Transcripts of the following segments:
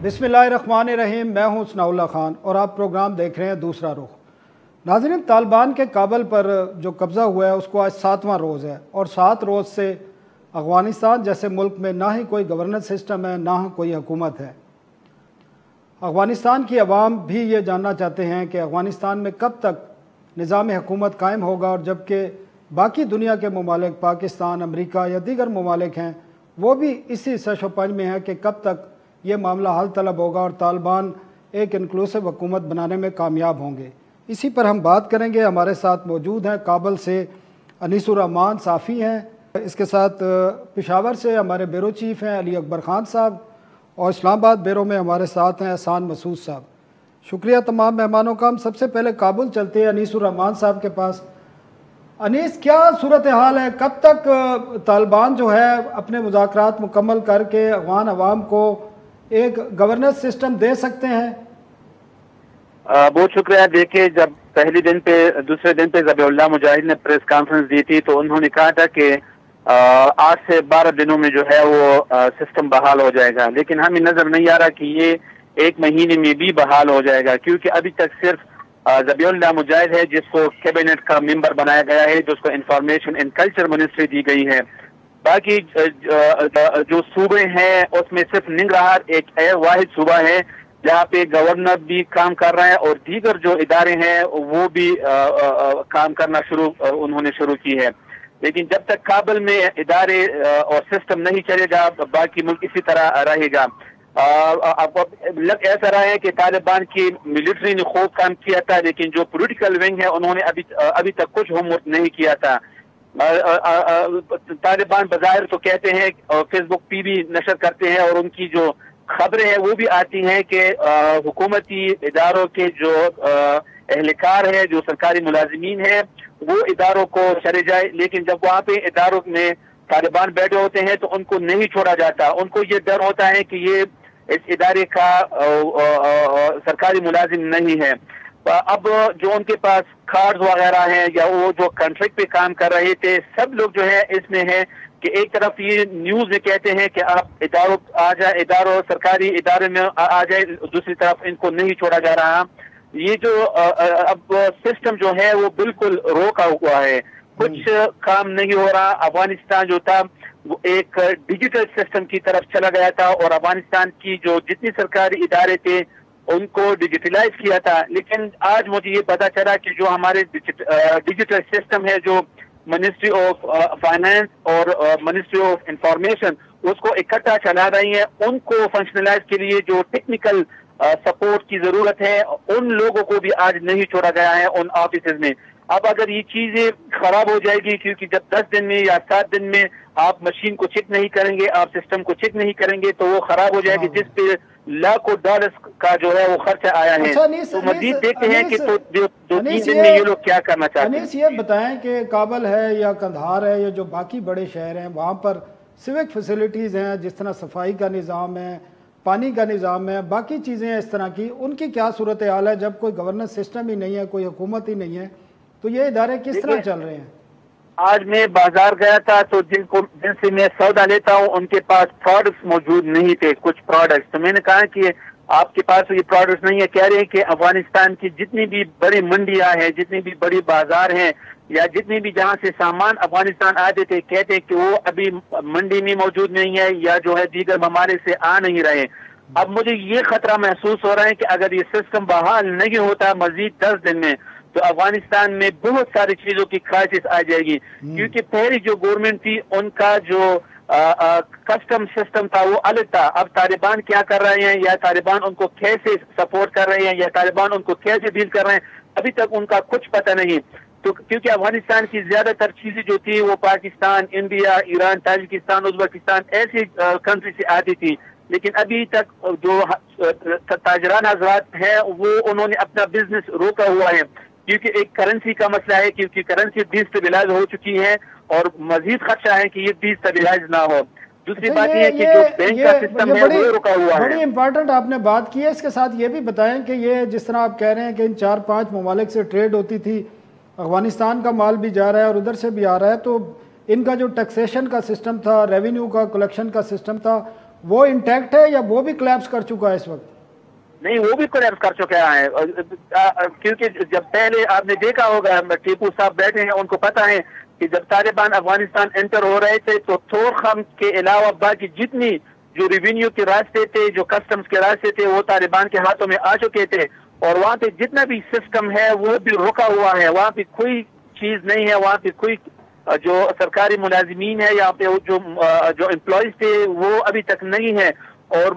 बिस्मिल्लाहिर्रहमानिर्रहीम। मैं हूं सनाउल्लाह खान और आप प्रोग्राम देख रहे हैं दूसरा रुख। नाज़रीन, तालिबान के काबल पर जो कब्ज़ा हुआ है उसको आज 7वां रोज़ है और 7 रोज़ से अफ़गानिस्तान जैसे मुल्क में ना ही कोई गवर्नेंस सिस्टम है, ना ही कोई हुकूमत है। अफ़गानिस्तान की आवाम भी ये जानना चाहते हैं कि अफ़गानिस्तान में कब तक निज़ाम हुकूमत कायम होगा, और जबकि बाकी दुनिया के ममालिक पाकिस्तान, अमरीका या दीगर ममालिक हैं वो भी इसी सशोपंज में है कि कब तक ये मामला हल तलब होगा और तालिबान एक इंक्लूसिव हुकूमत बनाने में कामयाब होंगे। इसी पर हम बात करेंगे। हमारे साथ मौजूद हैं काबल से अनीसुर रहमान साफ़ी हैं, इसके साथ पेशावर से हमारे ब्यूरो चीफ़ हैं अली अकबर ख़ान साहब, और इस्लामाबाद ब्यूरो में हमारे साथ हैं एहसान मसूद साहब। शुक्रिया तमाम मेहमानों का। हम सबसे पहले काबुल चलते हैं अनीसुर रहमान साहब के पास। अनीस, क्या सूरत हाल है? कब तक तालिबान जो है अपने मुज़ाकरात मुकम्मल करके अफ़गान अवाम को एक गवर्नेंस सिस्टम दे सकते हैं? बहुत शुक्रिया। देखिए, जब दूसरे दिन पे ज़बीहुल्लाह मुजाहिद ने प्रेस कॉन्फ्रेंस दी थी तो उन्होंने कहा था कि 8 से 12 दिनों में जो है वो सिस्टम बहाल हो जाएगा, लेकिन हमें नजर नहीं आ रहा कि ये 1 महीने में भी बहाल हो जाएगा, क्योंकि अभी तक सिर्फ ज़बीहुल्लाह मुजाहिद है जिसको कैबिनेट का मेंबर बनाया गया है, जिसको इंफॉर्मेशन एंड कल्चर मिनिस्ट्री दी गई है। बाकी जो सूबे हैं उसमें सिर्फ निंगरहार एक वाहिद सूबा है जहाँ पे गवर्नर भी काम कर रहा है और दीगर जो इदारे हैं वो भी काम करना उन्होंने शुरू की है। लेकिन जब तक काबुल में इदारे और सिस्टम नहीं चलेगा, बाकी मुल्क इसी तरह रहेगा। ऐसा रहा है कि तालिबान की मिलिट्री ने खूब काम किया था, लेकिन जो पॉलिटिकल विंग है उन्होंने अभी तक कुछ होमवर्क नहीं किया था। तालिबान बज़ाहिर तो कहते हैं और फेसबुक पे भी नशर करते हैं और उनकी जो खबरें हैं वो भी आती हैं कि हुकूमती इदारों के जो एहलकार है, जो सरकारी मुलाजिमीन है, वो इदारों को चले जाए, लेकिन जब वहाँ पे इदारों में तालिबान बैठे होते हैं तो उनको नहीं छोड़ा जाता। उनको ये डर होता है कि ये इस इदारे का सरकारी मुलाजिम नहीं है। अब जो उनके पास कार्ड वगैरह हैं या वो जो कॉन्ट्रैक्ट पे काम कर रहे थे, सब लोग जो है इसमें है कि एक तरफ ये न्यूज में कहते हैं कि आप इदारों सरकारी इदारे में आ जाए, दूसरी तरफ इनको नहीं छोड़ा जा रहा। ये जो अब सिस्टम जो है वो बिल्कुल रोका हुआ है, कुछ काम नहीं हो रहा। अफगानिस्तान जो था वो एक डिजिटल सिस्टम की तरफ चला गया था और अफगानिस्तान की जो जितनी सरकारी इदारे थे उनको डिजिटलाइज किया था, लेकिन आज मुझे ये पता चला कि जो हमारे डिजिटल सिस्टम है, जो मिनिस्ट्री ऑफ फाइनेंस और मिनिस्ट्री ऑफ इंफॉर्मेशन उसको इकट्ठा चला रही है, उनको फंक्शनलाइज के लिए जो टेक्निकल सपोर्ट की जरूरत है उन लोगों को भी आज नहीं छोड़ा गया है उन ऑफिस में। अब अगर ये चीजें खराब हो जाएगी, क्योंकि जब 10 दिन में या 7 दिन में आप मशीन को चेक नहीं करेंगे, आप सिस्टम को चेक नहीं करेंगे, तो वो खराब हो जाएगी, जिस पे लाखों डॉलर्स का जो है वो खर्चा आया है। तो मजीद देखते हैं कि तो 2-3 दिन में ये लोग क्या करना चाहते हैं। ये बताएं कि काबुल है या कंधार है या जो बाकी बड़े शहर हैं, वहाँ पर सिविक फैसिलिटीज़ हैं, जिस तरह सफाई का निज़ाम है, पानी का निज़ाम है, बाकी चीज़ें हैं इस तरह की, उनकी क्या सूरत हाल है? जब कोई गवर्नेंस सिस्टम ही नहीं है, कोई हुकूमत ही नहीं है, तो ये इदारे किस तरह चल रहे हैं? आज मैं बाजार गया था तो जिनसे मैं सौदा लेता हूँ उनके पास प्रोडक्ट्स मौजूद नहीं थे, कुछ प्रोडक्ट्स। तो मैंने कहा कि आपके पास ये प्रोडक्ट्स नहीं है। कह रहे हैं कि अफगानिस्तान की जितनी भी बड़ी मंडियां हैं, जितनी भी बड़ी बाजार हैं, या जितनी भी जहाँ से सामान अफगानिस्तान आते थे, कहते हैं कि वो अभी मंडी में मौजूद नहीं है या जो है दीगर ममालिक से आ नहीं रहे। अब मुझे ये खतरा महसूस हो रहा है कि अगर ये सिस्टम बहाल नहीं होता मजीद 10 दिन में, तो अफगानिस्तान में बहुत सारी चीजों की क्राइसिस आ जाएगी, क्योंकि पहली जो गवर्नमेंट थी उनका जो कस्टम सिस्टम था वो अलग था। अब तालिबान क्या कर रहे हैं, या तालिबान उनको कैसे सपोर्ट कर रहे हैं, या तालिबान उनको कैसे डील कर रहे हैं, अभी तक उनका कुछ पता नहीं। तो क्योंकि अफगानिस्तान की ज्यादातर चीजें जो थी वो Pakistan, India, Iran, Tajikistan, Uzbekistan ऐसी कंट्री से आती थी, लेकिन अभी तक जो ताजरान हजरात हैं वो उन्होंने अपना बिजनेस रोका हुआ है, क्योंकि एक करेंसी का मसला है, क्योंकि करेंसी डिस्टेबलाइज हो चुकी है और मजीद खर्चा है कि ये डिस्टेबलाइज ना हो। दूसरी बात ये है कि जो बैंक का सिस्टम है वो रुका हुआ है। बड़ी इंपॉर्टेंट आपने बात की है। इसके साथ ये भी बताएं कि ये जिस तरह आप कह रहे हैं कि इन 4-5 ममालिक से ट्रेड होती थी, अफगानिस्तान का माल भी जा रहा है और उधर से भी आ रहा है, तो इनका जो टैक्सेशन का सिस्टम था, रेवेन्यू का कलेक्शन का सिस्टम था, वो इंटैक्ट है या वो भी क्लैप्स कर चुका है इस वक्त? नहीं, वो भी कोलैप्स कर चुके हैं, क्योंकि जब पहले आपने देखा होगा टीपू साहब बैठे हैं, उनको पता है कि जब तालिबान अफगानिस्तान एंटर हो रहे थे तो तोरखम के अलावा बाकी जितनी जो रेवेन्यू के रास्ते थे, जो कस्टम्स के रास्ते थे, वो तालिबान के हाथों में आ चुके थे। और वहाँ पे जितना भी सिस्टम है वो भी रुका हुआ है, वहाँ पे कोई चीज नहीं है, वहाँ पे कोई जो सरकारी मुलाजिमीन है या पे जो एम्प्लॉयज थे वो अभी तक नहीं है। और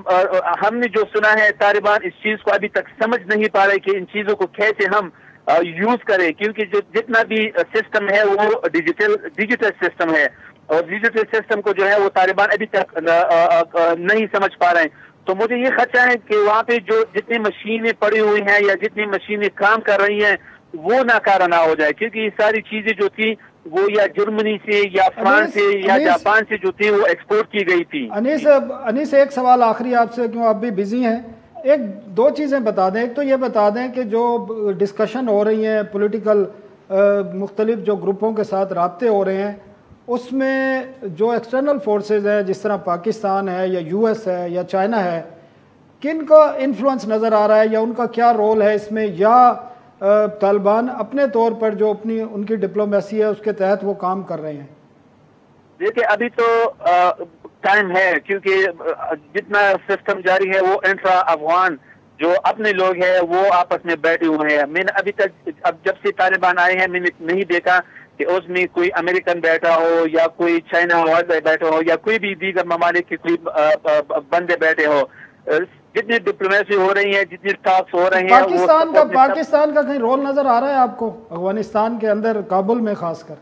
हमने जो सुना है, तालिबान इस चीज को अभी तक समझ नहीं पा रहे कि इन चीजों को कैसे हम यूज करें, क्योंकि जो जितना भी सिस्टम है वो डिजिटल सिस्टम है, और डिजिटल सिस्टम को जो है वो तालिबान अभी तक नहीं समझ पा रहे हैं। तो मुझे ये खदशा है कि वहाँ पे जो जितनी मशीनें पड़ी हुई हैं या जितनी मशीनें काम कर रही हैं वो नाकारा ना हो जाए, क्योंकि ये सारी चीजें जो थी वो या जर्मनी से या फ्रांस से या जापान से जो थी वो एक्सपोर्ट की गई थी। अनीस एक सवाल आखिरी आपसे, क्यों आप भी बिजी हैं, एक दो चीज़ें बता दें। एक तो ये बता दें कि जो डिस्कशन हो रही हैं पॉलिटिकल मुख्तलिफ जो ग्रुपों के साथ राब्ते हो रहे हैं, उसमें जो एक्सटर्नल फोर्सेज हैं जिस तरह पाकिस्तान है या यूएस है या चाइना है, किन का इन्फ्लुएंस नज़र आ रहा है या उनका क्या रोल है इसमें, या तालिबान अपने तौर पर जो अपनी उनकी डिप्लोमेसी है उसके तहत वो काम कर रहे हैं? देखिए, अभी तो टाइम है, क्योंकि जितना सिस्टम जारी है वो इंट्रा अफगान जो अपने लोग हैं वो आपस में बैठे हुए हैं। मैंने अभी तक, अब जब से तालिबान आए हैं, मैंने नहीं देखा कि उसमें कोई अमेरिकन बैठा हो या कोई चाइना वाला बैठा हो या कोई भी दीगर ममालिक के कोई बंदे बैठे हो। जितनी डिप्लोमेसी हो रही है, जितनी टॉक्स हो रहे हैं, पाकिस्तान का कहीं रोल नजर आ रहा है आपको अफगानिस्तान के अंदर, काबुल में खासकर?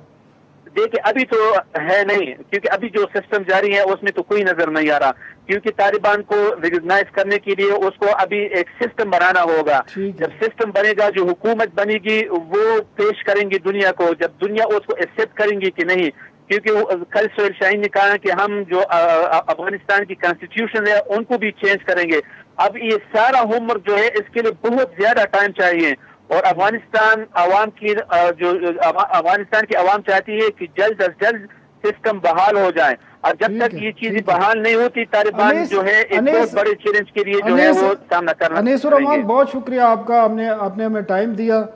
देखिए, अभी तो है नहीं, क्योंकि अभी जो सिस्टम जारी है उसमें तो कोई नजर नहीं आ रहा, क्योंकि तालिबान को रिकॉग्नाइज करने के लिए उसको अभी एक सिस्टम बनाना होगा। जब सिस्टम बनेगा, जो हुकूमत बनेगी वो पेश करेंगी दुनिया को, जब दुनिया उसको एक्सेप्ट करेंगी कि नहीं, क्योंकि कल सोहेल शाहीन ने कहा कि हम जो अफगानिस्तान की कॉन्स्टिट्यूशन है उनको भी चेंज करेंगे। अब ये सारा होमवर्क जो है इसके लिए बहुत ज्यादा टाइम चाहिए, और अफगानिस्तान आवाम की अफगानिस्तान की आवाम चाहती है कि जल्द अज जल्द सिस्टम बहाल हो जाए, और जब तक ये चीजें बहाल नहीं होती तालिबान जो है एक बहुत बड़े चैलेंज के लिए जो है वो सामना करना। अनीसुर रहमान, बहुत शुक्रिया आपका, आपने हमें टाइम दिया।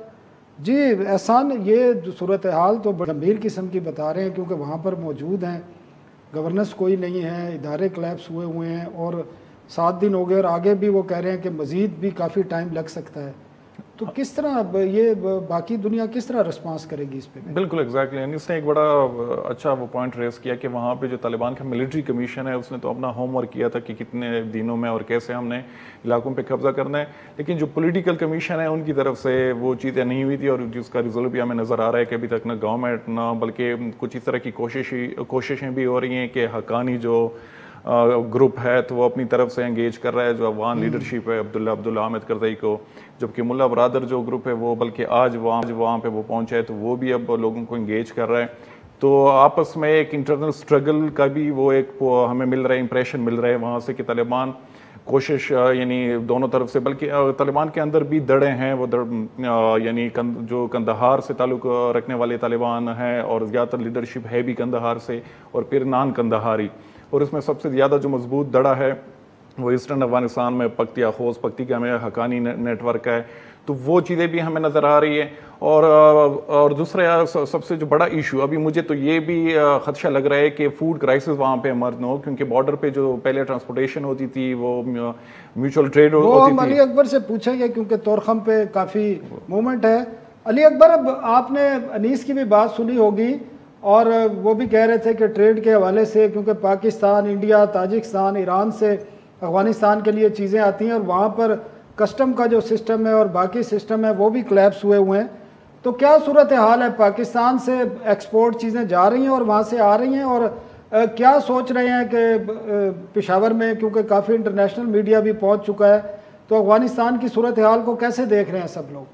जी एहसान, ये जो सूरत हाल तो गंभीर किस्म की बता रहे हैं, क्योंकि वहाँ पर मौजूद हैं, गवर्नेंस कोई नहीं है, इदारे क्लैप्स हुए हैं और 7 दिन हो गए, और आगे भी वो कह रहे हैं कि मज़ीद भी काफ़ी टाइम लग सकता है। तो किस तरह ये बाकी दुनिया किस तरह रिस्पांस करेगी इस पे? बिल्कुल एग्जैक्टली, इसने एक बड़ा अच्छा वो पॉइंट रेस किया कि वहाँ पे जो तालिबान का मिलिट्री कमीशन है उसने तो अपना होमवर्क किया था कि कितने दिनों में और कैसे हमने इलाकों पे कब्जा करना है, लेकिन जो पॉलिटिकल कमीशन है उनकी तरफ से वो चीज़ें नहीं हुई थी, और जिसका रिजल्ट भी हमें नज़र आ रहा है कि अभी तक ना गवर्नमेंट ना बल्कि कुछ इस तरह की कोशिशें भी हो रही हैं कि हक्कानी जो ग्रुप है तो वो अपनी तरफ से एंगेज कर रहा है जो अफगान लीडरशिप है अब्दुल्ला अहमद करज़ई को, जबकि मुल्ला बरादर जो ग्रुप है वो बल्कि आज वहाँ पे वो पहुँचा है तो वो भी अब लोगों को एंगेज कर रहा है। तो आपस में एक इंटरनल स्ट्रगल का भी वो एक हमें मिल रहा है, इंप्रेशन मिल रहा है वहाँ से कि तालिबान कोशिश यानी दोनों तरफ से, बल्कि तालिबान के अंदर भी दड़े हैं, वो यानी जो कंदहार से ताल्लुक़ रखने वाले तालिबान हैं और ज़्यादातर लीडरशिप है भी कंदहार से, और फिर नान कंदहारी, और इसमें सबसे ज़्यादा जो मजबूत दड़ा है वो ईस्टर्न अफगानिस्तान में पख्तिया में हक्कानी नेटवर्क है। तो वो चीज़ें भी हमें नज़र आ रही है। और दूसरा सबसे जो बड़ा इशू अभी मुझे तो ये भी खदशा लग रहा है कि फूड क्राइसिस वहाँ पे मर्ज न हो, क्योंकि बॉर्डर पे जो पहले ट्रांसपोर्टेशन होती थी वो म्यूचुअल ट्रेड होती थी। हम अली अकबर से पूछेंगे क्योंकि तोरखम पे काफ़ी मूवमेंट है। अली अकबर, अब आपने अनीस की भी बात सुनी होगी और वो भी कह रहे थे कि ट्रेड के हवाले से, क्योंकि पाकिस्तान, इंडिया, ताजिकिस्तान, ईरान से अफगानिस्तान के लिए चीज़ें आती हैं और वहाँ पर कस्टम का जो सिस्टम है और बाकी सिस्टम है वो भी क्लैप्स हुए हैं। तो क्या सूरत हाल है? पाकिस्तान से एक्सपोर्ट चीज़ें जा रही हैं और वहाँ से आ रही हैं, और क्या सोच रहे हैं कि पेशावर में, क्योंकि काफ़ी इंटरनेशनल मीडिया भी पहुँच चुका है, तो अफगानिस्तान की सूरत हाल को कैसे देख रहे हैं सब लोग?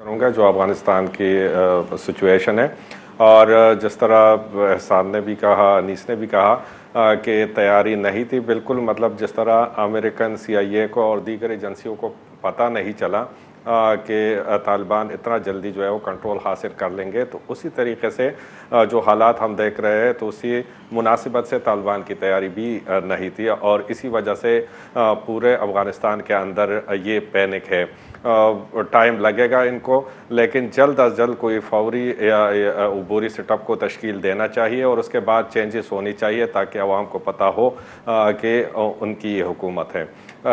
करूँगा जो अफगानिस्तान की सिचुएशन है, और जिस तरह एहसान ने भी कहा, अनीस ने भी कहा कि तैयारी नहीं थी बिल्कुल, मतलब जिस तरह अमेरिकन CIA को और दीगर एजेंसियों को पता नहीं चला कि तालिबान इतना जल्दी जो है वो कंट्रोल हासिल कर लेंगे। तो उसी तरीके से जो हालात हम देख रहे हैं तो उसी मुनासिबत से तालिबान की तैयारी भी नहीं थी और इसी वजह से पूरे अफ़गानिस्तान के अंदर ये पैनिक है। टाइम लगेगा इनको, लेकिन जल्द अज जल्द कोई फौरी या अबूरी सेटअप को तश्कील देना चाहिए और उसके बाद चेंजेस होनी चाहिए ताकि अवाम को पता हो कि उनकी ये हुकूमत है।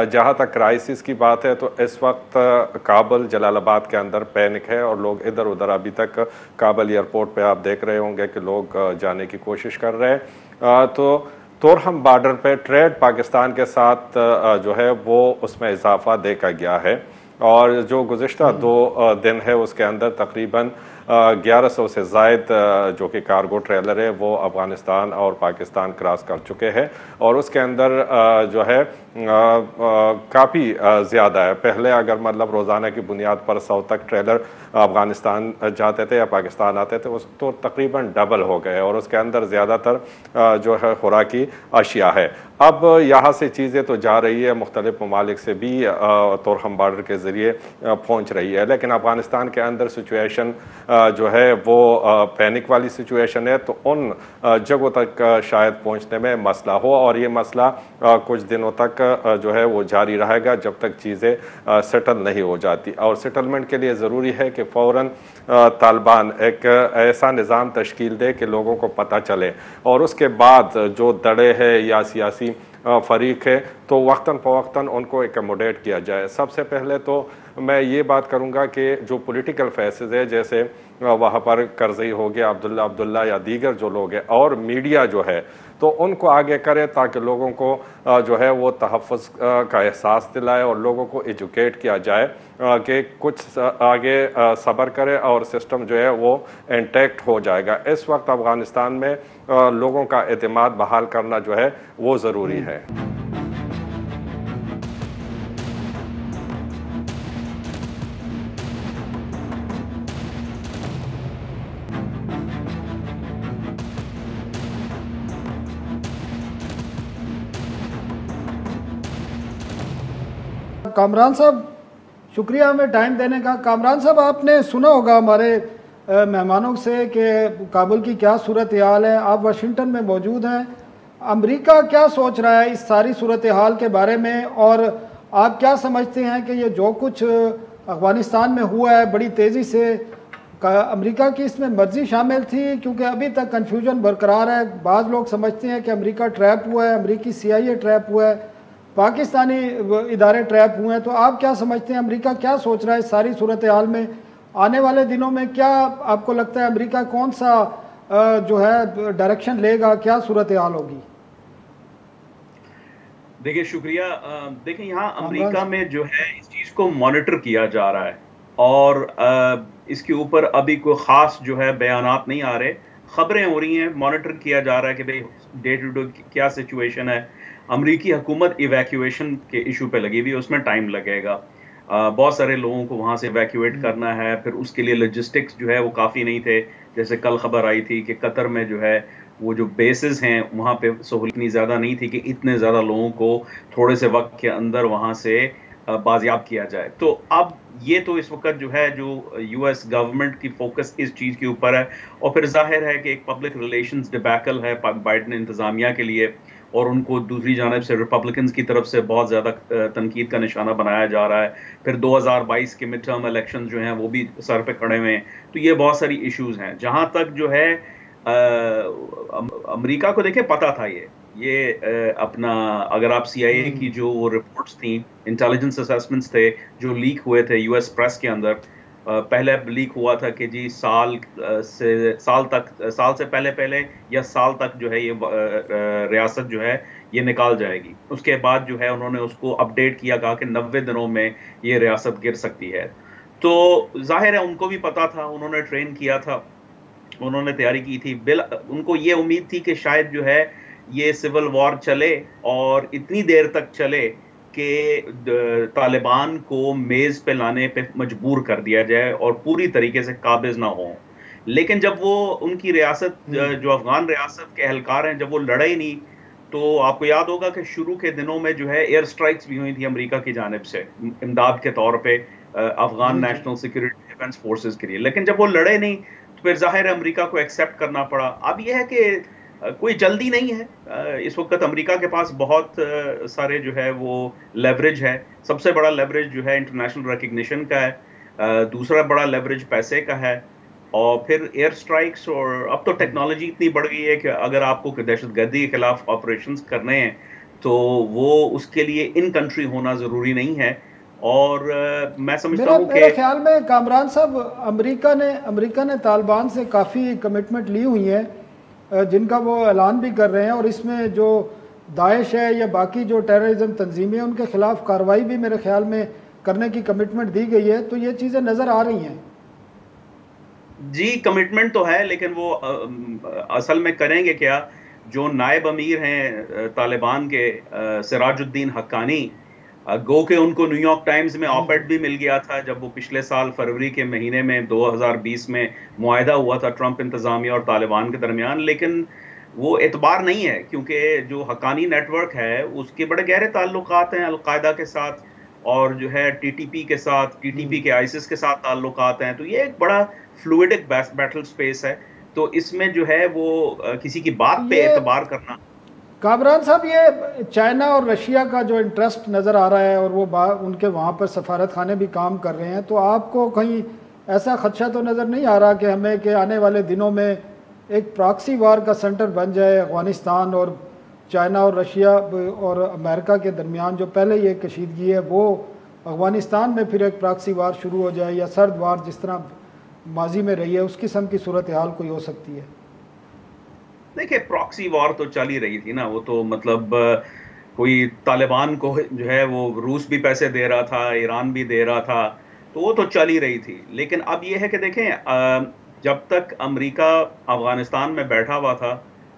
जहाँ तक क्राइसिस की बात है तो इस वक्त काबुल जलालाबाद के अंदर पैनिक है और लोग इधर उधर, अभी तक काबुल एयरपोर्ट पे आप देख रहे होंगे कि लोग जाने की कोशिश कर रहे हैं। तो तोरहम बॉर्डर पे ट्रेड पाकिस्तान के साथ जो है वो उसमें इजाफा देखा गया है और जो गुज़िश्ता 2 दिन है उसके अंदर तकरीबन 1100 से ज़ायद जो कि कार्गो ट्रेलर है वो अफ़गानिस्तान और पाकिस्तान क्रॉस कर चुके हैं और उसके अंदर जो है काफ़ी ज़्यादा है। पहले अगर मतलब रोज़ाना की बुनियाद पर 100 तक ट्रेलर अफ़गानिस्तान जाते थे या पाकिस्तान आते थे, उस तो तकरीबन डबल हो गए और उसके अंदर ज़्यादातर जो है खुराकी अशिया है। अब यहाँ से चीज़ें तो जा रही है, मुख्तलिफ ममालिक से भी तोरहम बॉर्डर के ज़रिए पहुँच रही है, लेकिन अफ़गानिस्तान के अंदर सिचुएशन जो है वो पैनिक वाली सिचुएशन है। तो उन जगहों तक शायद पहुँचने में मसला हो और ये मसला कुछ दिनों तक जो है वो जारी रहेगा जब तक चीज़ें सेटल नहीं हो जाती। और सेटलमेंट के लिए ज़रूरी है कि फ़ौरन तालिबान एक ऐसा निज़ाम तश्कील दे कि लोगों को पता चले और उसके बाद जो दड़े है या सियासी फ़रीक है तो वक्तन फ़वक्तन उनको एकमोडेट किया जाए। सबसे पहले तो मैं ये बात करूँगा कि जो पॉलिटिकल फेसेस है, जैसे वहाँ पर करज़ई हो गया, अब्दुल्ला या दीगर जो लोग हैं और मीडिया जो है, तो उनको आगे करे ताकि लोगों को जो है वो तहफ़्फ़ुज़ का एहसास दिलाए और लोगों को एजुकेट किया जाए कि कुछ आगे सब्र करे और सिस्टम जो है वो इंटैक्ट हो जाएगा। इस वक्त अफ़गानिस्तान में लोगों का एतमाद बहाल करना जो है वो ज़रूरी है। कामरान साहब, शुक्रिया हमें टाइम देने का। कामरान साहब, आपने सुना होगा हमारे मेहमानों से कि काबुल की क्या सूरत हाल है। आप वाशिंगटन में मौजूद हैं, अमेरिका क्या सोच रहा है इस सारी सूरत हाल के बारे में और आप क्या समझते हैं कि ये जो कुछ अफ़गानिस्तान में हुआ है बड़ी तेज़ी से, अमेरिका की इसमें मर्जी शामिल थी? क्योंकि अभी तक कन्फ्यूजन बरकरार है। बाज़ लोग समझते हैं कि अमेरिका ट्रैप हुआ है, अमेरिकी CIA ट्रैप हुआ है, पाकिस्तानी इदारे ट्रैप हुए हैं। तो आप क्या समझते हैं, अमेरिका क्या सोच रहा है इस सारी सूरत हाल में? आने वाले दिनों में क्या आपको लगता है अमेरिका कौन सा जो है डायरेक्शन लेगा, क्या सूरत हाल होगी? देखिए, शुक्रिया। देखिए, यहाँ अमेरिका में जो है इस चीज़ को मॉनिटर किया जा रहा है और इसके ऊपर अभी कोई ख़ास जो है बयानात नहीं आ रहे, खबरें हो रही हैं, मॉनिटर किया जा रहा है कि भाई डे टू डे क्या सिचुएशन है। अमेरिकी हुकूमत इवैक्यूएशन के इशू पे लगी हुई है, उसमें टाइम लगेगा। बहुत सारे लोगों को वहाँ से इवैक्यूएट करना है, फिर उसके लिए लॉजिस्टिक्स जो है वो काफ़ी नहीं थे। जैसे कल खबर आई थी कि कतर में जो है वो जो बेसिस हैं वहाँ पे सहूलियत इतनी ज़्यादा नहीं थी कि इतने ज़्यादा लोगों को थोड़े से वक्त के अंदर वहाँ से बाजियाब किया जाए। तो अब ये तो इस वक्त जो है जो US गवर्नमेंट की फोकस इस चीज़ के ऊपर है और फिर जाहिर है कि एक पब्लिक रिलेशंस डिबैकल है बाइडेन इंतज़ामिया के लिए और उनको दूसरी जानब से रिपब्लिकन्स की तरफ से बहुत ज़्यादा तनकीद का निशाना बनाया जा रहा है। फिर 2022 के मिड टर्म इलेक्शन जो हैं वो भी सर पे खड़े हुए हैं। तो ये बहुत सारी इश्यूज़ हैं। जहाँ तक जो है अमेरिका को देखे पता था ये अपना, अगर आप CIA की जो वो रिपोर्ट्स थी, इंटेलिजेंस असेसमेंट्स थे जो लीक हुए थे US प्रेस के अंदर, पहले लीक हुआ था कि जी साल से पहले या साल तक जो है ये रियासत जो है ये निकाल जाएगी। उसके बाद जो है उन्होंने उसको अपडेट किया, कहा कि 90 दिनों में ये रियासत गिर सकती है। तो जाहिर है उनको भी पता था, उन्होंने ट्रेन किया था, उन्होंने तैयारी की थी। उनको ये उम्मीद थी कि शायद जो है ये सिविल वॉर चले और इतनी देर तक चले कि तालिबान को मेज पे लाने पे मजबूर कर दिया जाए और पूरी तरीके से काबिज ना हो। लेकिन जब वो उनकी रियासत जो अफगान रियासत के एहलकार हैं, जब वो लड़े ही नहीं, तो आपको याद होगा कि शुरू के दिनों में जो है एयर स्ट्राइक्स भी हुई थी अमेरिका की जानिब से इमदाद के तौर पे। Afghan national security defence forces के लिए, लेकिन जब वो लड़े नहीं तो फिर जाहिर है अमेरिका को एक्सेप्ट करना पड़ा। अब यह है कि कोई जल्दी नहीं है, इस वक्त अमेरिका के पास बहुत सारे जो है वो लेवरेज है। सबसे बड़ा लेवरेज जो है इंटरनेशनल रिकग्निशन का है, दूसरा बड़ा लेवरेज पैसे का है, और फिर एयर स्ट्राइक्स, और अब तो टेक्नोलॉजी इतनी बढ़ गई है कि अगर आपको दहशतगर्दी के खिलाफ ऑपरेशंस करने हैं तो वो उसके लिए इन कंट्री होना ज़रूरी नहीं है। और मैं समझता हूँ कि मेरे ख्याल में कामरान साहब, अमेरिका ने तालिबान से काफ़ी कमिटमेंट ली हुई है जिनका वो ऐलान भी कर रहे हैं, और इसमें जो दाइश है या बाकी जो टेररिज्म तंजीमें हैं उनके खिलाफ कार्रवाई भी मेरे ख्याल में करने की कमिटमेंट दी गई है। तो ये चीज़ें नज़र आ रही हैं। जी, कमिटमेंट तो है, लेकिन वो असल में करेंगे क्या? जो नायब अमीर हैं तालिबान के, सिराजुद्दीन हक्कानी, गो के उनको न्यूयॉर्क टाइम्स में ऑप-एड भी मिल गया था जब वो पिछले साल फरवरी के महीने में 2020 में मुआहदा हुआ था ट्रंप इंतजामिया और तालिबान के दरमियान, लेकिन वो एतबार नहीं है क्योंकि जो हक्कानी नेटवर्क है उसके बड़े गहरे ताल्लुकात हैं अलकायदा के साथ, और जो है टीटीपी के साथ, टीटीपी के आईसिस के साथ ताल्लुकात हैं। तो ये एक बड़ा फ्लूइडिक बैटल स्पेस है, तो इसमें जो है वो किसी की बात पे एतबार करना। कामरान साहब, ये चाइना और रशिया का जो इंटरेस्ट नज़र आ रहा है और वो उनके वहाँ पर सफारत खाने भी काम कर रहे हैं, तो आपको कहीं ऐसा खदशा तो नज़र नहीं आ रहा कि हमें कि आने वाले दिनों में एक प्रॉक्सी वार का सेंटर बन जाए अफगानिस्तान और चाइना और रशिया और अमेरिका के दरमियान जो पहले ये कशीदगी है वो अफगानिस्तान में फिर एक प्रॉक्सी वार शुरू हो जाए, या सर्द वार जिस तरह माजी में रही है उस किस्म की सूरत हाल कोई हो सकती है? देखिए, प्रॉक्सी वॉर तो चल ही रही थी ना, वो तो मतलब कोई तालिबान को जो है वो रूस भी पैसे दे रहा था, ईरान भी दे रहा था, तो वो तो चल ही रही थी। लेकिन अब ये है कि देखें, जब तक अमेरिका अफगानिस्तान में बैठा हुआ था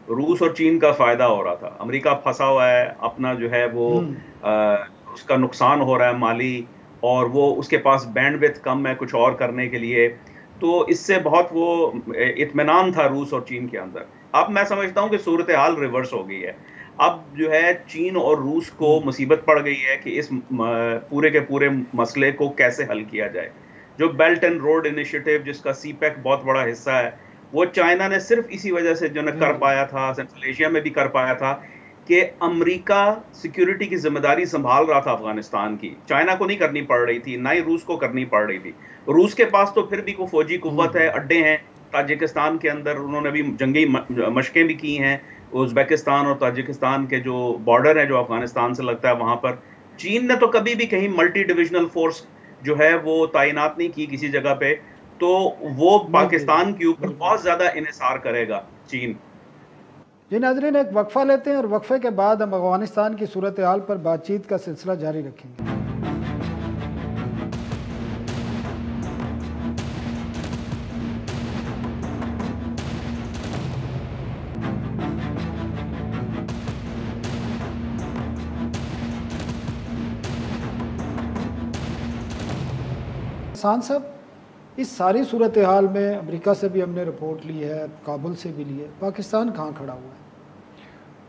रूस और चीन का फ़ायदा हो रहा था। अमेरिका फंसा हुआ है, अपना जो है वो उसका नुकसान हो रहा है माली, और वो उसके पास बैंडविड्थ कम है कुछ और करने के लिए, तो इससे बहुत वो इत्मीनान था रूस और चीन के अंदर। अब मैं समझता हूँ कि सूरत हाल रिवर्स हो गई है। अब जो है चीन और रूस को मुसीबत पड़ गई है कि इस पूरे के पूरे मसले को कैसे हल किया जाए। जो बेल्ट एंड रोड इनिशिएटिव जिसका सीपैक बहुत बड़ा हिस्सा है, वो चाइना ने सिर्फ इसी वजह से जो न कर पाया था, सेंट्रल एशिया में भी कर पाया था कि अमेरिका सिक्योरिटी की जिम्मेदारी संभाल रहा था अफगानिस्तान की। चाइना को नहीं करनी पड़ रही थी, ना ही रूस को करनी पड़ रही थी। रूस के पास तो फिर भी कोई फौजी कुव्वत है, अड्डे हैं ताजिकिस्तान के अंदर, उन्होंने भी जंगी मशकें भी की हैं। उज़्बेकिस्तान और ताजिकिस्तान के जो बॉर्डर है जो अफगानिस्तान से लगता है वहां पर चीन ने तो कभी भी कहीं मल्टी डिविजनल फोर्स जो है वो तैनात नहीं की किसी जगह पे, तो वो पाकिस्तान के ऊपर बहुत ज्यादा इन्हिसार करेगा चीन। जी नाज़रीन, एक वक्फा लेते हैं और वक्फे के बाद हम अफगानिस्तान की सूरत हाल पर बातचीत का सिलसिला जारी रखेंगे। खान साहब, इस सारी सूरत हाल में अमेरिका से भी हमने रिपोर्ट ली है, काबुल से भी ली है, पाकिस्तान कहाँ खड़ा हुआ है?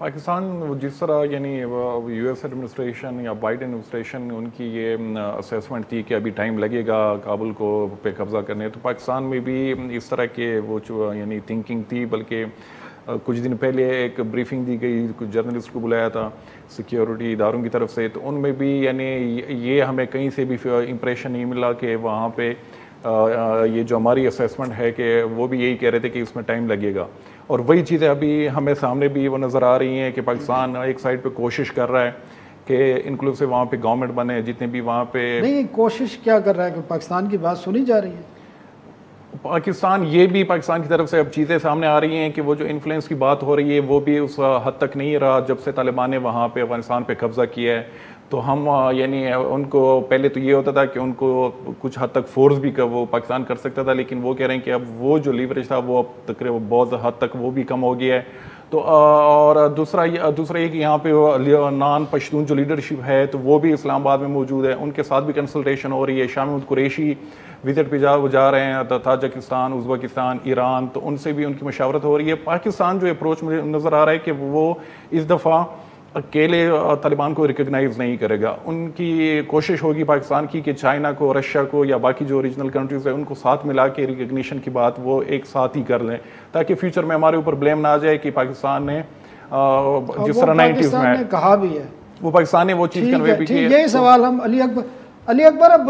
पाकिस्तान जिस तरह यानी यूएस एडमिनिस्ट्रेशन या बाइडेन एडमिनिस्ट्रेशन उनकी ये असेसमेंट थी कि अभी टाइम लगेगा काबुल को पे कब्ज़ा करने, तो पाकिस्तान में भी इस तरह के वो यानी थिंकिंग थी। बल्कि कुछ दिन पहले एक ब्रीफिंग दी गई, कुछ जर्नलिस्ट को बुलाया था सिक्योरिटी इदारों की तरफ से, तो उनमें भी यानी ये हमें कहीं से भी इम्प्रेशन नहीं मिला कि वहाँ पे ये जो हमारी असेसमेंट है कि वो भी यही कह रहे थे कि इसमें टाइम लगेगा। और वही चीज़ें अभी हमें सामने भी वो नज़र आ रही हैं कि पाकिस्तान एक साइड पे कोशिश कर रहा है कि इंक्लूसिव वहाँ पे गवर्नमेंट बने, जितने भी वहाँ पे नहीं कोशिश क्या कर रहा है कि पाकिस्तान की बात सुनी जा रही है। पाकिस्तान ये भी पाकिस्तान की तरफ से अब चीज़ें सामने आ रही हैं कि वो जो इन्फ्लुएंस की बात हो रही है वो भी उस हद तक नहीं रहा जब से तालिबान ने वहाँ पे अफगानिस्तान पे कब्ज़ा किया है। तो हम यानी उनको पहले तो ये होता था कि उनको कुछ हद तक फोर्स भी वो पाकिस्तान कर सकता था, लेकिन वो कह रहे हैं कि अब वो जो लीवरेज था वो अब तकरीबन बहुत हद तक वो भी कम हो गया है। तो और दूसरा ये कि यहाँ पे नॉन पश्तून जो लीडरशिप है तो वो भी इस्लामाबाद में मौजूद है, उनके साथ भी कंसल्टेशन हो रही है। शामिल कुरैशी विजिट पे जा रहे हैं ताजिकिस्तान, उज़्बेकिस्तान, ईरान, तो उनसे भी उनकी मशावरत हो रही है। पाकिस्तान जो अप्रोच मुझे नज़र आ रहा है कि वो इस दफ़ा अकेले तालिबान को रिकग्नाइज नहीं करेगा। उनकी कोशिश होगी पाकिस्तान की कि चाइना को, रशिया को या बाकी जो रीजनल कंट्रीज है उनको साथ मिला के रिकग्निशन की बात वो एक साथ ही कर लें, ताकि फ्यूचर में हमारे ऊपर ब्लेम ना आ जाए कि पाकिस्तान ने जिस तरह 90s में कहा भी है, वो पाकिस्तान ने वो चीज़ कन्वे भी की। यही सवाल हम अली अकबर अब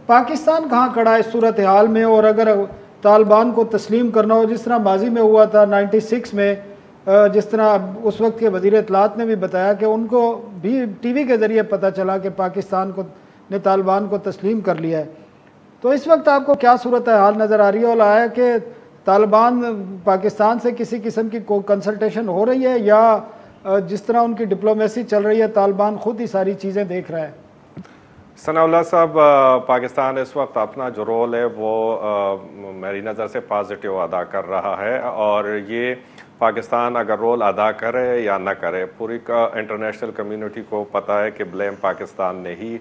पाकिस्तान कहाँ खड़ा है इस सूरत हाल में? और अगर तालिबान को तस्लीम करना हो जिस तरह माजी में हुआ था 96 में, जिस तरह उस वक्त के वज़ीर इत्तलात ने भी बताया कि उनको भी टीवी के ज़रिए पता चला कि पाकिस्तान को ने तालिबान को तस्लीम कर लिया है, तो इस वक्त आपको क्या सूरत हाल नज़र आ रही है? और आया कि तालिबान पाकिस्तान से किसी किस्म की कंसल्टेशन हो रही है, या जिस तरह उनकी डिप्लोमेसी चल रही है तालिबान खुद ही सारी चीज़ें देख रहा है? सनाउल्लाह साहब, पाकिस्तान इस वक्त अपना जो रोल है वो मेरी नज़र से पॉजिटिव अदा कर रहा है, और ये पाकिस्तान अगर रोल अदा करे या ना करे, पूरी इंटरनेशनल कम्युनिटी को पता है कि ब्लेम पाकिस्तान ने ही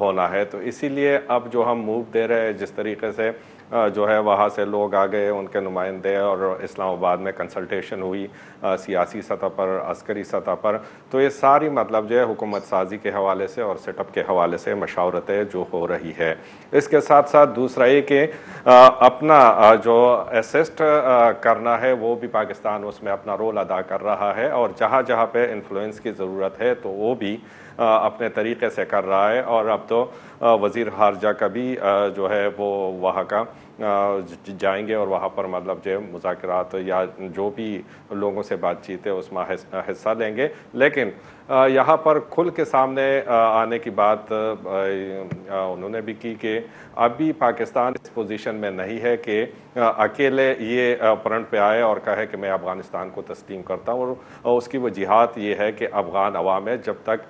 होना है। तो इसीलिए अब जो हम मूव दे रहे हैं, जिस तरीके से जो है वहाँ से लोग आ गए, उनके नुमाइंदे, और इस्लामाबाद में कंसल्टेशन हुई सियासी सतह पर, अस्करी सतह पर, तो ये सारी मतलब जो है हुकूमत साजी के हवाले से और सेटअप के हवाले से मशावरतें जो हो रही है। इसके साथ साथ दूसरा ये कि अपना जो असिस्ट करना है वो भी पाकिस्तान उसमें अपना रोल अदा कर रहा है, और जहाँ जहाँ पे इन्फ्लुएंस की ज़रूरत है तो वो भी अपने तरीके से कर रहा है। और अब तो वज़ीर ख़ारजा का भी जो है वो वहाँ का जाएंगे और वहाँ पर मतलब जो मुज़ाकरात या जो भी लोगों से बातचीत है उसमें हिस्सा लेंगे। लेकिन यहाँ पर खुल के सामने आने की बात उन्होंने भी की कि अभी पाकिस्तान इस पोजीशन में नहीं है कि अकेले ये फ्रंट पे आए और कहे कि मैं अफ़गानिस्तान को तस्लीम करता हूँ, और उसकी वजूहात ये है कि अफ़गान अवाम है, जब तक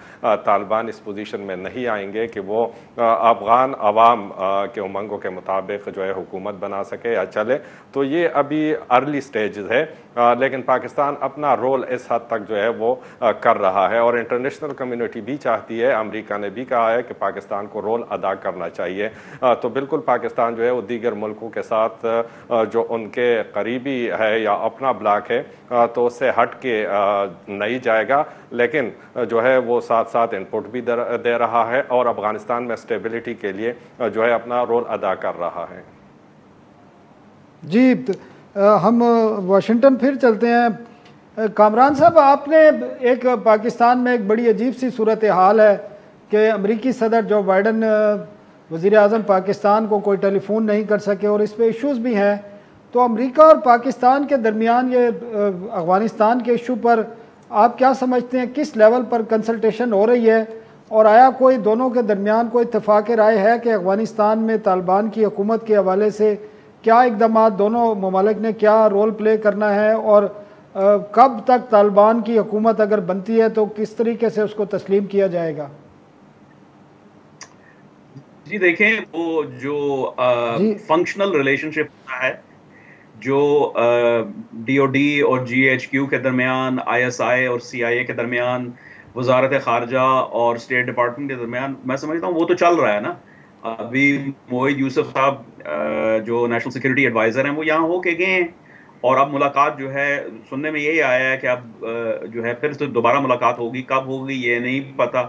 तालिबान इस पोजीशन में नहीं आएंगे कि वो अफ़गान अवाम के उमंगों के मुताबिक जो है हुकूमत बना सके या चले, तो ये अभी अर्ली स्टेजेस है। लेकिन पाकिस्तान अपना रोल इस हद तक जो है वो कर रहा है, और इंटरनेशनल कम्युनिटी भी चाहती है, अमेरिका ने भी कहा है कि पाकिस्तान को रोल अदा करना चाहिए। तो बिल्कुल पाकिस्तान जो है वो दीगर मुल्कों के साथ जो उनके करीबी है या अपना ब्लॉक है तो उससे हट के नहीं जाएगा, लेकिन जो है वो साथ साथ इनपुट भी दे रहा है, और अफगानिस्तान में स्टेबिलिटी के लिए जो है अपना रोल अदा कर रहा है। जी, हम वाशिंगटन फिर चलते हैं। कामरान साहब, आपने एक पाकिस्तान में एक बड़ी अजीब सी सूरत हाल है कि अमरीकी सदर जो बाइडन वज़ीर आज़म पाकिस्तान को कोई टेलीफोन नहीं कर सके, और इस पे इश्यूज़ भी हैं। तो अमरीका और पाकिस्तान के दरमियान ये अफ़गानिस्तान के इशू पर आप क्या समझते हैं, किस लेवल पर कंसल्टेशन हो रही है, और आया कोई दोनों के दरमियान कोई इत्तेफाक राय है कि अफ़गानिस्तान में तालिबान की हुकूमत के हवाले से क्या इक़दाम दोनों ममालिक ने क्या रोल प्ले करना है, और कब तक तालिबान की हुकूमत अगर बनती है तो किस तरीके से उसको तस्लीम किया जाएगा? जी देखें, वो जो फंक्शनल रिलेशनशिप है जो डीओडी और जीएचक्यू के दरमियान, आईएसआई और सीआईए के दरमियान, वजारत खारजा और स्टेट डिपार्टमेंट के दरमियान, मैं समझता हूँ वो तो चल रहा है ना। अभी मोहिद यूसुफ साहब जो नेशनल सिक्योरिटी एडवाइजर हैं वो यहाँ हो के गए हैं, और अब मुलाकात जो है सुनने में यही आया है कि अब जो है फिर से दोबारा मुलाकात होगी, कब होगी ये नहीं पता,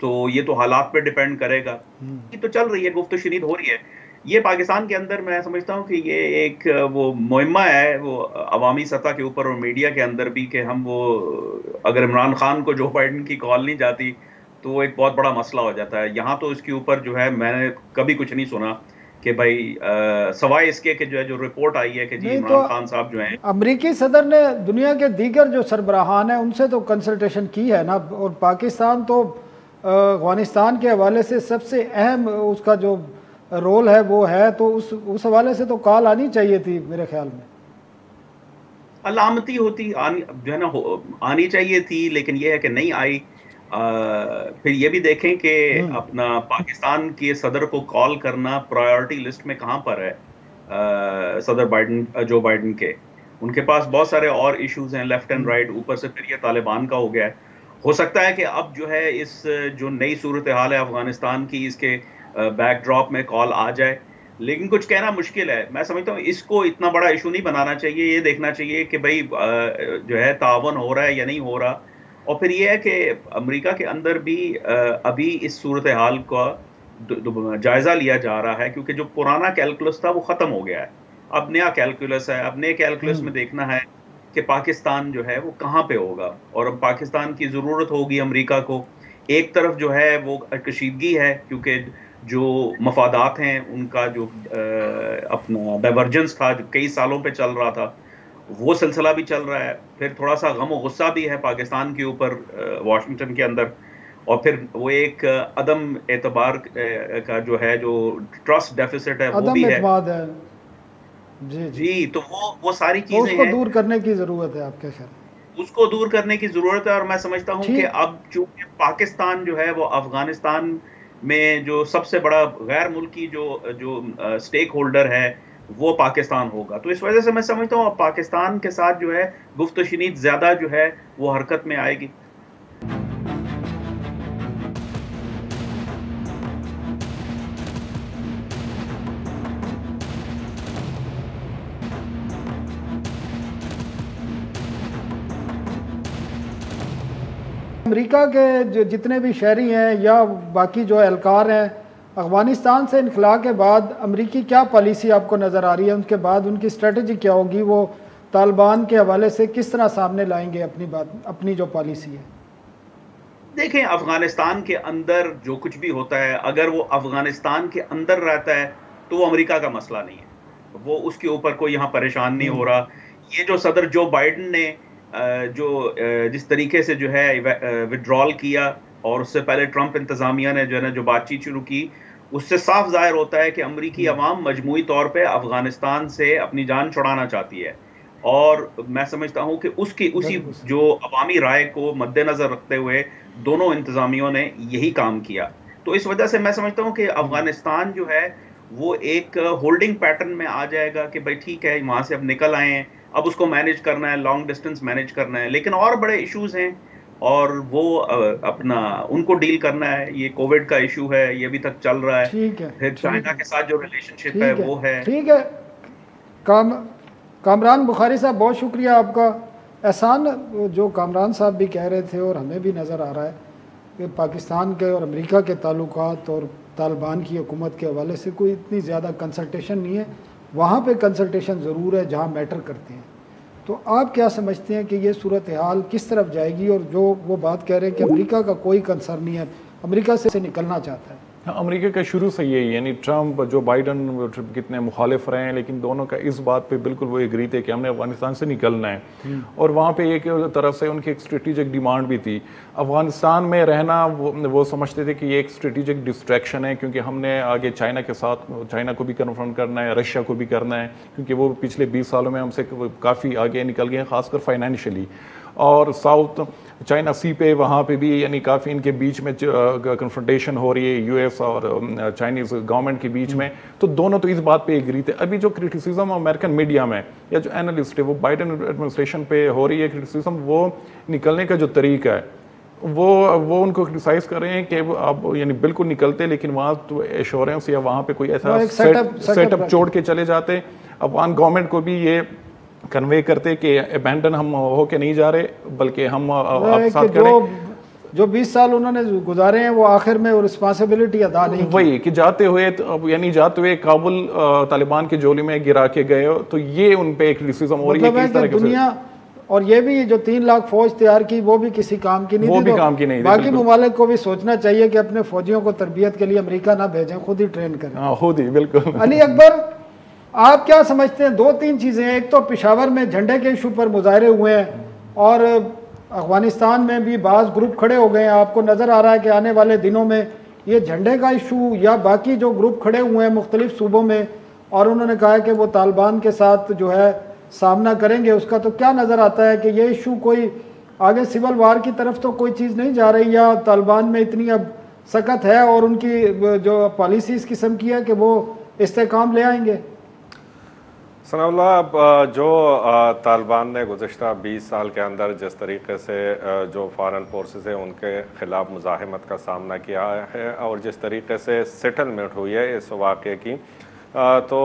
तो ये तो हालात पे डिपेंड करेगा। ये तो चल रही है, गुफ्त शनीद हो रही है। ये पाकिस्तान के अंदर मैं समझता हूँ कि ये एक वो मुहिम्मा है वो अवामी सतह के ऊपर और मीडिया के अंदर भी, कि हम वो अगर इमरान खान को जो बाइडन की कॉल नहीं जाती तो वो एक बहुत बड़ा मसला हो जाता है। यहाँ तो इसके ऊपर जो है मैंने कभी कुछ नहीं सुना कि भाई सवाए इसके कि जो है जो रिपोर्ट आई है कि जी इमरान खान साहब जो हैं, अमरीकी सदर ने दुनिया के दीगर जो सरबराहान हैं उनसे तो कंसल्टेशन की है ना, और पाकिस्तान तो अफगानिस्तान के हवाले से सबसे अहम उसका जो रोल है वो है, तो उस हवाले से तो कॉल आनी चाहिए थी मेरे ख्याल में। अलामती होती जो है ना आनी चाहिए थी, लेकिन ये है कि नहीं आई। फिर ये भी देखें कि अपना पाकिस्तान के सदर को कॉल करना प्रायोरिटी लिस्ट में कहाँ पर है। सदर बाइडन, जो बाइडन के, उनके पास बहुत सारे और इश्यूज हैं लेफ्ट एंड राइट, ऊपर से फिर ये तालिबान का हो गया है। हो सकता है कि अब जो है इस जो नई सूरत हाल है अफगानिस्तान की, इसके बैकड्रॉप में कॉल आ जाए, लेकिन कुछ कहना मुश्किल है। मैं समझता हूँ इसको इतना बड़ा इशू नहीं बनाना चाहिए, ये देखना चाहिए कि भाई जो है तावन हो रहा है या नहीं हो रहा, और फिर ये है कि अमेरिका के अंदर भी अभी इस सूरत हाल का जायजा लिया जा रहा है, क्योंकि जो पुराना कैलकुलस था वो खत्म हो गया है। अब नया कैलकुलस है। अब नए कैलकुलस में देखना है कि पाकिस्तान जो है वो कहाँ पे होगा, और अब पाकिस्तान की ज़रूरत होगी अमेरिका को। एक तरफ जो है वो कशीदगी है, क्योंकि जो मफादात हैं उनका जो अपना डाइवर्जेंस था जो कई सालों पे चल रहा था, वो सिलसिला भी चल रहा है। फिर थोड़ा सा गम और गुस्सा भी है पाकिस्तान के ऊपर वाशिंगटन के अंदर, और फिर वो एक अदम एतबार का जो है, जो ट्रस्ट डेफिसिट है वो भी है। जी जी, तो वो सारी चीजें उसको दूर करने की जरूरत है आपके ख्याल? उसको दूर करने की जरूरत है। और मैं समझता हूँ कि अब चूंकि पाकिस्तान जो है वो अफगानिस्तान में जो सबसे बड़ा गैर मुल्की जो स्टेक होल्डर है वो पाकिस्तान होगा, तो इस वजह से मैं समझता हूँ पाकिस्तान के साथ जो है गुफ्तशनीद ज्यादा जो है वो हरकत में आएगी। अमेरिका के जो जितने भी शहरी हैं या बाकी जो एहलकार हैं, अफगानिस्तान से इनखला के बाद अमेरिकी क्या पॉलिसी आपको नज़र आ रही है? उनके बाद उनकी स्ट्रेटजी क्या होगी? वो तालिबान के हवाले से किस तरह सामने लाएंगे अपनी जो पॉलिसी है? देखें, अफगानिस्तान के अंदर जो कुछ भी होता है, अगर वो अफगानिस्तान के अंदर रहता है तो वो अमेरिका का मसला नहीं है, वो उसके ऊपर कोई यहाँ परेशान नहीं हो रहा। ये जो सदर जो बाइडन ने जो जिस तरीके से जो है विड्रॉल किया, और उससे पहले ट्रंप इंतजामिया ने जो है ना जो बातचीत शुरू की, उससे साफ जाहिर होता है कि अमरीकी अवाम मजमूई तौर पे अफगानिस्तान से अपनी जान छुड़ाना चाहती है। और मैं समझता हूँ कि उसी जो अवामी राय को मद्देनजर रखते हुए दोनों इंतजामियों ने यही काम किया। तो इस वजह से मैं समझता हूँ कि अफगानिस्तान जो है वो एक होल्डिंग पैटर्न में आ जाएगा कि भाई ठीक है, वहां से अब निकल आए हैं, अब उसको मैनेज करना है, लॉन्ग डिस्टेंस मैनेज करना है, लेकिन और बड़े इश्यूज हैं और वो अपना उनको डील करना है। ये कोविड का इशू है, ये अभी तक चल रहा है। ठीक है, फिर चाइना के साथ जो रिलेशनशिप है वो है। ठीक है। कामरान बुखारी साहब, बहुत शुक्रिया आपका। एहसान, जो कामरान साहब भी कह रहे थे और हमें भी नज़र आ रहा है कि पाकिस्तान के और अमेरिका के ताल्लुकात और तालिबान की हुकूमत के हवाले से कोई इतनी ज़्यादा कंसल्टेशन नहीं है। वहाँ पे कंसल्टेशन ज़रूर है जहाँ मैटर करते हैं। तो आप क्या समझते हैं कि ये सूरत हाल किस तरफ जाएगी? और जो वो बात कह रहे हैं कि अमेरिका का कोई कंसर्न नहीं है, अमेरिका से निकलना चाहता है। अमेरिका का शुरू से यही, यानी ट्रंप जो बाइडन कितने मुखालिफ रहे हैं, लेकिन दोनों का इस बात पे बिल्कुल वो एग्री थे कि हमने अफगानिस्तान से निकलना है। और वहाँ पे एक तरफ से उनकी एक स्ट्रेटेजिक डिमांड भी थी। अफगानिस्तान में रहना वो समझते थे कि ये एक स्ट्रेटेजिक डिस्ट्रैक्शन है, क्योंकि हमने आगे चाइना के साथ, चाइना को भी कन्फ्रंट करना है, रशिया को भी करना है, क्योंकि वो पिछले 20 सालों में हमसे काफ़ी आगे निकल गए हैं, खासकर फाइनेंशियली। और साउथ चाइना सी पे वहाँ पे भी यानी काफ़ी इनके बीच में कन्फ्रंटेशन हो रही है यूएस और चाइनीज़ गवर्नमेंट के बीच में। तो दोनों तो इस बात पे एग्री थे। अभी जो क्रिटिसिज्म अमेरिकन मीडिया में या जो एनालिस्ट है वो बाइडन एडमिनिस्ट्रेशन पे हो रही है क्रिटिसिज्म, वो निकलने का जो तरीका है वो उनको क्रिटिसाइज कर रहे हैं कि आप यानी बिल्कुल निकलते, लेकिन वहाँ तो एश्योरेंस या वहाँ पे कोई ऐसा सेटअप छोड़ के चले जाते। अफगान गवर्नमेंट को भी ये कन्वे करते कि अबैंडन हम होके नहीं जा रहे, बल्कि हम आप साथ करें। जो 20 साल उन्होंने गुजारे हैं वो आखिर में रिस्पांसिबिलिटी अदा नहीं की। वही कि जाते हुए यानी जाते हुए काबुल तालिबान के झोली में गिरा के गए हो, तो ये उन पे एक क्रिटिसिज्म हो रही है कि दुनिया। और ये भी जो 3 लाख फौज तैयार की वो भी किसी काम की नहीं, वो भी काम की नहीं। बाकी ममालिक को भी सोचना चाहिए कि अपने फौजियों को तरबियत के लिए अमेरिका ना भेजें, खुद ही ट्रेन करें। खुद ही, बिल्कुल। अली अकबर, आप क्या समझते हैं? 2-3 चीज़ें हैं। एक तो पेशावर में झंडे के इशू पर मुजाहरे हुए हैं और अफगानिस्तान में भी बाज़ ग्रुप खड़े हो गए हैं। आपको नज़र आ रहा है कि आने वाले दिनों में ये झंडे का इशू या बाकी जो ग्रुप खड़े हुए हैं मुख्तलिफ सूबों में, और उन्होंने कहा है कि वो तालिबान के साथ जो है सामना करेंगे, उसका तो क्या नज़र आता है कि ये इशू कोई आगे सिविल वार की तरफ तो कोई चीज़ नहीं जा रही, या तालिबान में इतनी अब सकत है और उनकी जो पॉलिसी इस किस्म की है कि वो इस्तेकाम ले आएंगे? सनाउल्लाह, जो तालिबान ने गुज़श्ता 20 साल के अंदर जिस तरीके से जो फ़ॉरेन फोर्सेस है उनके ख़िलाफ़ मुज़ाहिमत का सामना किया है और जिस तरीके से सेटलमेंट हुई है इस वाक़े की, तो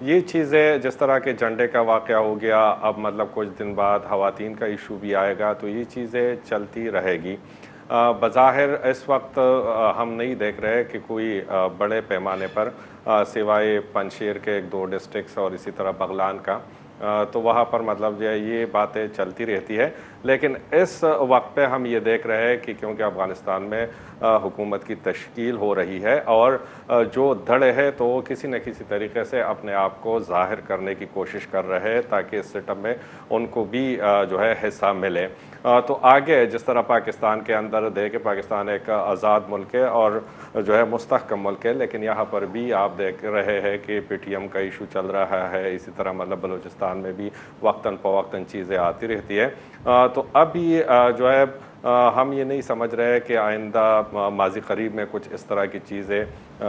ये चीज़ें जिस तरह के झंडे का वाक़या हो गया, अब मतलब कुछ दिन बाद ख़वातीन का इशू भी आएगा, तो ये चीज़ें चलती रहेगी। बज़ाहिर इस वक्त हम नहीं देख रहे कि कोई बड़े पैमाने पर सिवाय पंजशेर के 1-2 डिस्ट्रिक्ट्स और इसी तरह बगलान का, तो वहाँ पर मतलब जो है ये बातें चलती रहती है। लेकिन इस वक्त पे हम ये देख रहे हैं कि क्योंकि अफ़गानिस्तान में हुकूमत की तश्कील हो रही है और जो धड़े है तो वो किसी न किसी तरीके से अपने आप को ज़ाहिर करने की कोशिश कर रहे हैं ताकि इस सिस्टम में उनको भी जो है हिस्सा मिले। तो आगे जिस तरह पाकिस्तान के अंदर देखे, पाकिस्तान एक आज़ाद मुल्क है और जो है मुस्तहकम मुल्क है, लेकिन यहाँ पर भी आप देख रहे हैं कि PTM का इशू चल रहा है, इसी तरह मतलब बलूचिस्तान में भी वक्तन फ़वक्तन चीज़ें आती रहती है। तो अभी जो है हम ये नहीं समझ रहे कि आइंदा माजी करीब में कुछ इस तरह की चीज़ें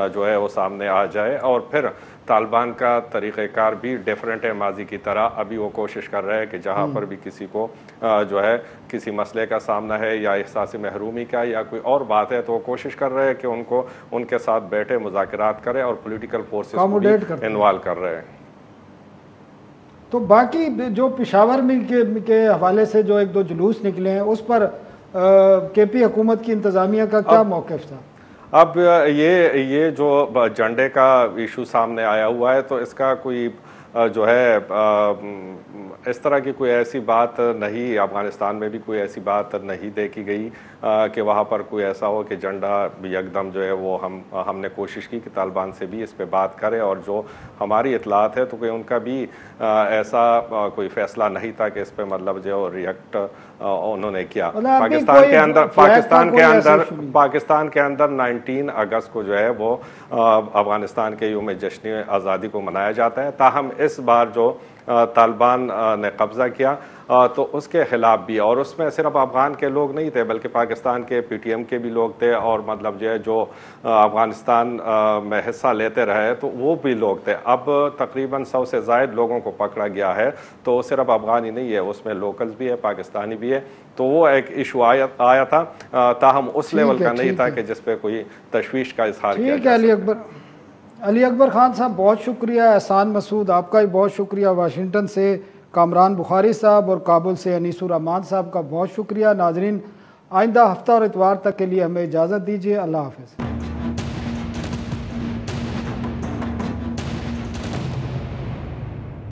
जो है वो सामने आ जाए और फिर तालिबान का तरीक़ेकार भी डिफरेंट है माजी की तरह। अभी वो कोशिश कर रहे हैं कि जहाँ पर भी किसी को जो है किसी मसले का सामना है या एहसास महरूमी का या कोई और बात है, तो वो कोशिश कर रहे हैं कि उनको उनके साथ बैठे मुज़ाकरात करें और पॉलिटिकल फोर्सेस को भी इन्वॉल्व कर रहे हैं। तो बाकी जो पेशावर में के हवाले से जो 1-2 जुलूस निकले हैं उस पर KP हुकूमत की इंतज़ामिया का क्या मौक़िफ़ था? अब ये जो झंडे का इशू सामने आया हुआ है, तो इसका कोई जो है इस तरह की कोई ऐसी बात नहीं, अफ़गानिस्तान में भी कोई ऐसी बात नहीं देखी गई कि वहाँ पर कोई ऐसा हो कि झंडा यकदम जो है वो हमने कोशिश की कि तालिबान से भी इस पे बात करें, और जो हमारी इतलात है तो कोई उनका भी ऐसा कोई फ़ैसला नहीं था कि इस पे मतलब जो रिएक्ट उन्होंने किया। पाकिस्तान के अंदर 19 अगस्त को जो है वो अफ़गानिस्तान के यौम जश्न आज़ादी को मनाया जाता है। ताहम इस बार जो तालिबान ने कब्ज़ा किया तो उसके ख़िलाफ़ भी, और उसमें सिर्फ अफ़गान के लोग नहीं थे बल्कि पाकिस्तान के PTM के भी लोग थे, और मतलब जो है जो अफ़गानिस्तान में हिस्सा लेते रहे तो वो भी लोग थे। अब तकरीबन 100 से ज़ायद लोगों को पकड़ा गया है, तो सिर्फ अफ़गान ही नहीं है, उसमें लोकल्स भी है, पाकिस्तानी भी है। तो वो एक इशू आया था, ताहम उस लेवल का नहीं था कि जिस पर कोई तशवीश का इजहार किया जा सके। अली अकबर खान साहब बहुत शुक्रिया, एहसान मसूद आपका भी बहुत शुक्रिया, वाशिंगटन से कामरान बुखारी साहब और काबुल से अनीसुर रहमान साहब का बहुत शुक्रिया। नाजरीन, आइंदा हफ्ता और इतवार तक के लिए हमें इजाज़त दीजिए। अल्लाह हाफ़िज़।